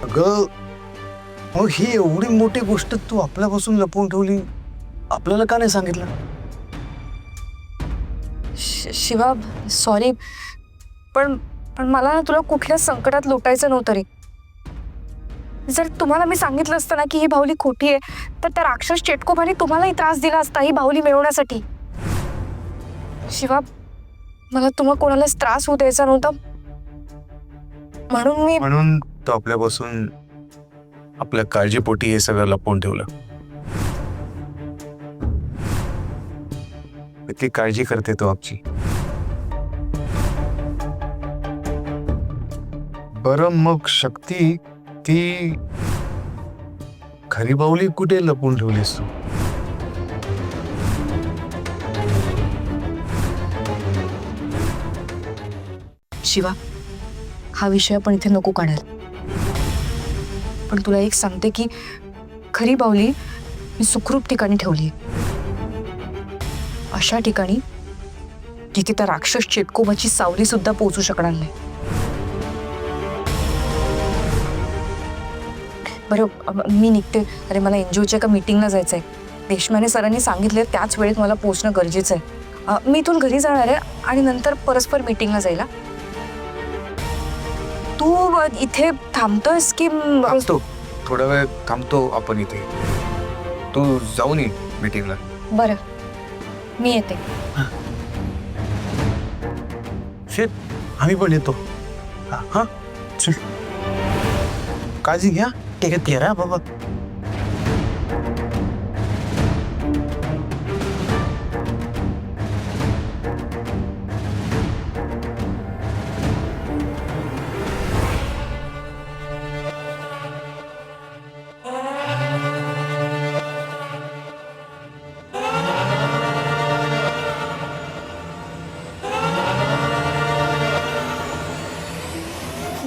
अगं मग ही एवढी मोठी गोष्ट तू आपल्यापासून लपवून ठेवली, आपल्याला का नाही सांगितलं? शिवा सॉरी, पण पण मला ना तुला कुठल्या संकटात लुटायचं नव्हतं रे. जर तुम्हाला मी सांगितलं असतं ना की ही बाहुली खोटी आहे, तर त्या राक्षस चेटकोबाने तुम्हालाही त्रास दिला असता ही बाहुली मिळवण्यासाठी. शिवा, मला तुम्हा कोणालाच त्रास होऊ द्यायचा नव्हता, म्हणून तो आपल्यापासून आपल्या काळजीपोटी हे सगळं लपवून ठेवलं. इतकी काळजी करते तो आमची. बरं मग शक्ती, ती खरी बाहुली कुठे लपवून ठेवलीस तू? शिवा, हा विषय आपण इथे नको काढायला. पण तुला एक सांगते की खरी बाहुली मी सुखरूप ठिकाणी ठेवली, अशा ठिकाणी जिथे त्या राक्षस चेटकोबाची सावली सुद्धा पोहोचू शकणार नाही. बरं मी निघते. अरे मला एनजीओच्या एका मीटिंगला जायचंय. देशमाने सरांनी सांगितले त्याच वेळेत मला पोहोचणं गरजेचं आहे. मी इथून घरी जाणार आहे आणि नंतर परस्पर मीटिंगला जाईल. तू इथे थांबतोयस की? थांबतो, थोडा वेळ थांबतो आपण इथे. तू जाऊन ये मीटिंगला. बरं, मी येते. शेट, आम्ही पण येतो. हा चल, काळजी घ्या. टेकत घ्या बाबा.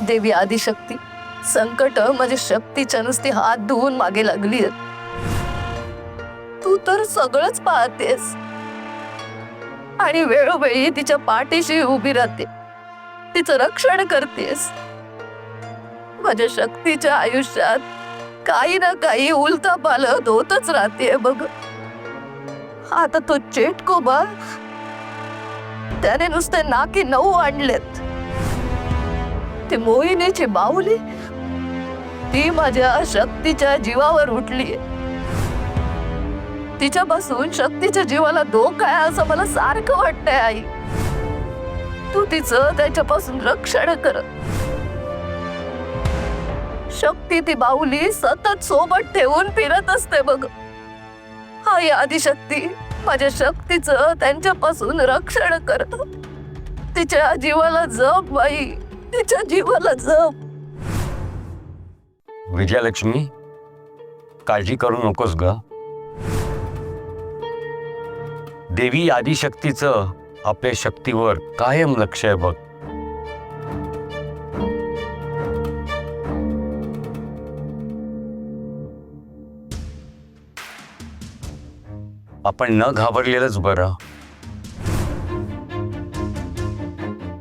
देवी आदिशक्ती, संकट माझ्या शक्तीच्या नुसती हात धुवून मागे लागली. तू तर सगळंच पाहतेस आणि वेळोवेळी तिच्या पाठीशी उभी राहते, तिचं रक्षण करतेस. माझ्या शक्तीच्या आयुष्यात काही ना काही उलता पालत होतच राहते बघ. आता तो चेटकोबा, त्याने नुसते नाकी 9 आणलेत. ती मोहिनीची बाहुली, ती माझ्या शक्तीच्या जीवावर उठली. तिच्यापासून शक्तीच्या जीवाला धोका आहे असं मला सारखं वाटतंय. आई, तू तिचं त्याच्यापासून रक्षण कर. शक्ती ती बाहुली सतत सोबत ठेवून फिरत असते बघ. आई आदिशक्ती, माझ्या शक्तीचं त्यांच्यापासून रक्षण कर. तिच्या जीवाला जप बाई, तिच्या जीवाला जप. विजयलक्ष्मी, काळजी करू नकोस ग. देवी आदिशक्तीचं आपल्या शक्तीवर कायम लक्ष आहे बघ. आपण न घाबरलेलंच बरं.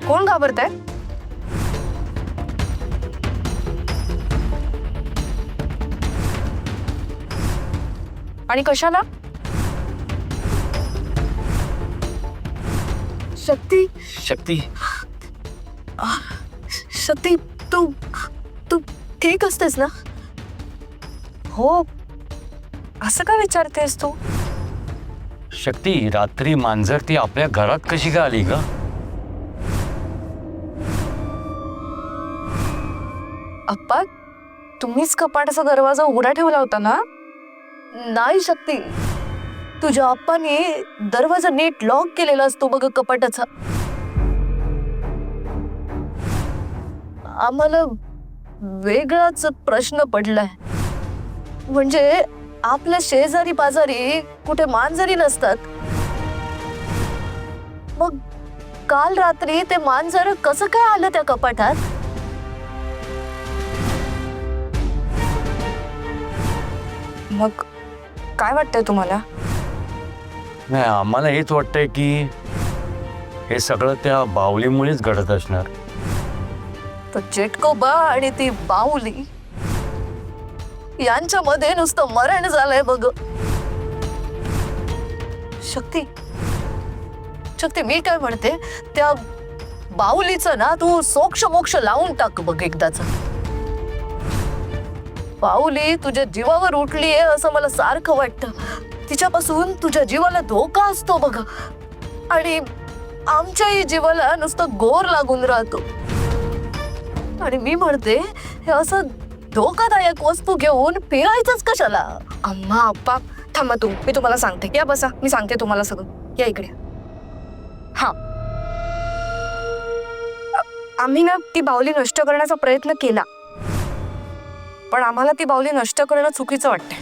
कोण घाबरतंय? आणि कशाला? शक्ती, शक्ती, शक्ती, तू तू ठीक असतेस ना? हो, असं का विचारतेस तू? शक्ती, रात्री मांजर ती आपल्या घरात कशी का आली ग? अप्पा, तुम्हीच कपाटाचा दरवाजा उघडा ठेवला होता ना? नाही शक्ती, तुझ्या आप्पाने दरवाजा नीट लॉक केलेला असतो बघ कपाटाचा. आम्हाला वेगळाच प्रश्न पडलाय. म्हणजे आपल्या शेजारी पाजारी कुठे मांजरी नसतात, मग काल रात्री ते मांजर कसं काय आलं त्या कपाटात? मग काय वाटतंय तुम्हाला? नाही, आम्हाला हेच वाटतंय की हे सगळं त्या बाहुलीमुळेच घडत असणार. तो चेटकोबा आणि ती बाहुली यांच्यामध्ये नुसतं मरण झालंय बघ. शक्ती शक्ती मी काय म्हणते, त्या बाहुलीचं ना तू सोक्ष मोक्ष लावून टाक बघ एकदाच. बाहुली तुझ्या जीवावर उठलीये असं मला सारखं वाटतं. तिच्यापासून तुझ्या जीवाला धोका असतो बघ, आणि आमच्याही जीवाला नुसतं गोर लागून राहतो. आणि मी म्हणते हे असं धोकादायक वस्तू घेऊन फिरायचंच कशाला. अम्मा आप्पा थांबा, मी तुम्हाला सांगते. या बसा, मी सांगते तुम्हाला सगळं. या इकडे. हा, आम्ही ना ती बाहुली नष्ट करण्याचा प्रयत्न केला, पण आम्हाला ती बाहुली नष्ट करणं चुकीचं वाटतंय.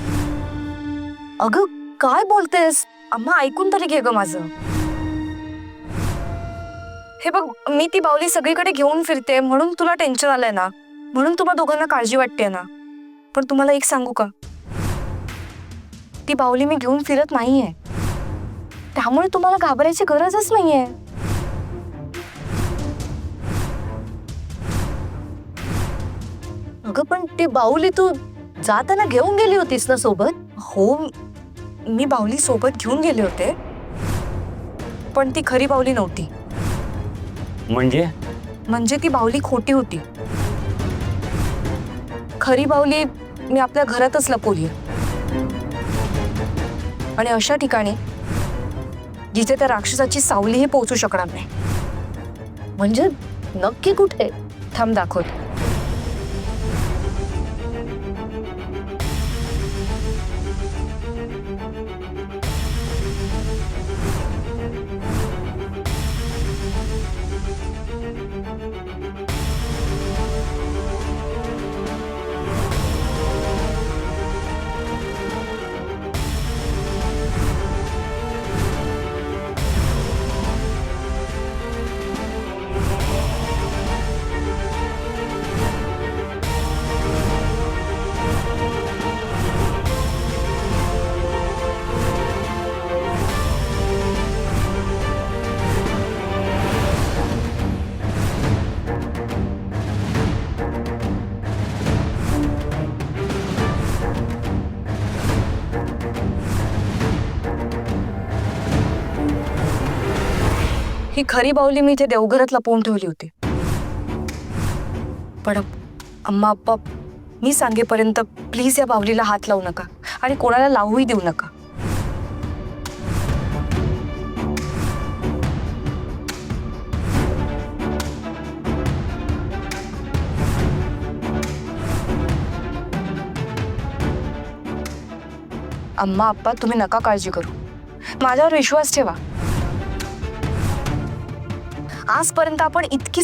अगं काय बोलतेस? अम्मा ऐकून तरी घे ग माझं. हे बघ, मी ती बाहुली सगळीकडे घेऊन फिरते म्हणून तुला टेन्शन आलंय ना, म्हणून तुम्हा दोघांना काळजी वाटते ना. पण तुम्हाला एक सांगू का, ती बाहुली मी घेऊन फिरत नाहीये, त्यामुळे तुम्हाला घाबरायची गरजच नाहीये. अगं पण ती बाहुली तू जाताना घेऊन गेली होतीस ना सोबत? हो, मी बाहुली सोबत घेऊन गेले होते, पण ती खरी बाहुली नव्हती. म्हणजे ती बाहुली खोटी होती. खरी बाहुली मी आपल्या घरातच लपवली, आणि अशा ठिकाणी जिथे त्या राक्षसाची सावलीही पोहोचू शकणार नाही. म्हणजे नक्की कुठे? थांब दाखवते. ही खरी बाहुली मी इथे देवघरात लपवून ठेवली होती, पण अम्मा आप्पा मी सांगेपर्यंत प्लीज या बाहुलीला हात लावू नका, आणि कोणाला लावूही देऊ नका. अम्मा आप्पा तुम्ही नका काळजी करू, माझ्यावर विश्वास ठेवा. आजपर्यंत आपण इतकी